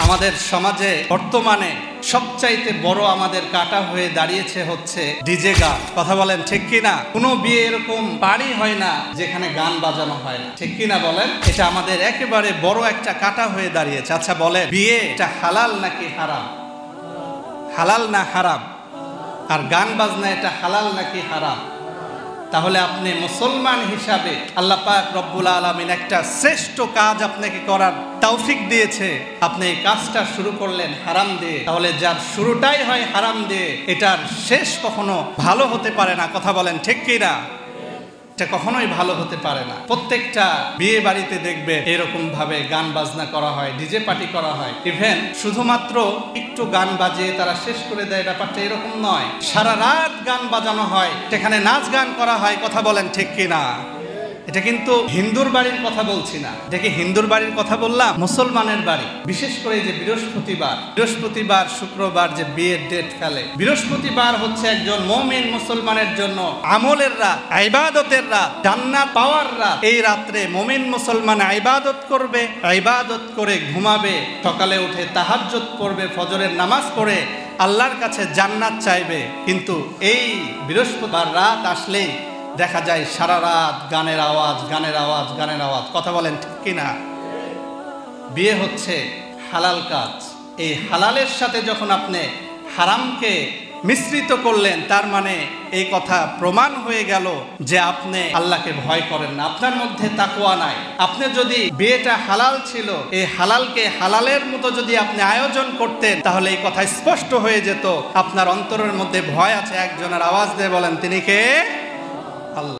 আমাদের সমাজে বর্তমানে সবচাইতে বড় আমাদের কাটা হয়ে দাঁড়িয়েছে হচ্ছে ডিজে গান। কথা বলেন ঠিক কিনা? কোনো বিয়ে এরকম বাড়ি হয় না যেখানে গান বাজানো হয় না, ঠিক কিনা বলেন? এটা আমাদের একেবারে বড় একটা কাটা হয়ে দাঁড়িয়েছে। আচ্ছা বলেন, বিয়ে এটা হালাল নাকি হারাম? হালাল না হারাম? আর গান বাজনা এটা হালাল নাকি হারাম? তাহলে আপনি মুসলমান হিসাবে আল্লাহ পাক রব্বুল আলামিন একটা শ্রেষ্ঠ কাজ আপনাকে করার তৌফিক দিয়েছে, আপনি এই কাজটা শুরু করলেন হারাম দিয়ে। তাহলে যার শুরুটাই হয় হারাম দিয়ে, এটার শেষ কখনো ভালো হতে পারে না। কথা বলেন ঠিক কিনা? এটা কখনোই ভালো হতে পারে না। প্রত্যেকটা বিয়ে বাড়িতে দেখবে এরকম ভাবে গান বাজনা করা হয়, ডিজে পার্টি করা হয়। ইভেন শুধুমাত্র একটু গান বাজিয়ে তারা শেষ করে দেয়, ব্যাপারটা এরকম নয়। সারা রাত গান বাজানো হয়, সেখানে নাচ গান করা হয়। কথা বলেন ঠিক কিনা? এটা কিন্তু হিন্দুর বাড়ির কথা বলছি না। এটা কি হিন্দুর বাড়ির কথা বললাম? মুসলমানের বাড়ি। বিশেষ করে যে বৃহস্পতিবার শুক্রবার যে বিয়ের ডেট ফেলে, বৃহস্পতিবার হচ্ছে একজন মুমিন মুসলমানের জন্য আমলের রাত, ইবাদতের রাত, জান্নাত পাওয়ার রাত। এই রাত্রে মুমিন মুসলমান ইবাদত করবে, ইবাদত করে ঘুমাবে, সকালে উঠে তাহাজ্জুদ পড়বে, ফজরের নামাজ পড়ে আল্লাহর কাছে জান্নাত চাইবে। কিন্তু এই বৃহস্পতিবার রাত আসলেই দেখা যায় সারা রাত গানের আওয়াজ, গানের আওয়াজ, গানের আওয়াজ। কথা বলেন ঠিক কিনা? বিয়ে হচ্ছে হালাল কাজ। এই হালালের সাথে যখন আপনি হারামকে মিশ্রিত করলেন, তার মানে এই কথা প্রমাণ হয়ে গেল যে আপনি আল্লাহকে ভয় করেন না, আপনার মধ্যে তাকওয়া নাই। আপনি যদি বিয়েটা হালাল ছিল, এই হালালকে হালালের মতো যদি আপনি আয়োজন করতেন, তাহলে এই কথা স্পষ্ট হয়ে যেত আপনার অন্তরের মধ্যে ভয় আছে। একজনের আওয়াজ দিয়ে বলেন, তিনি কে? আল্লাহ।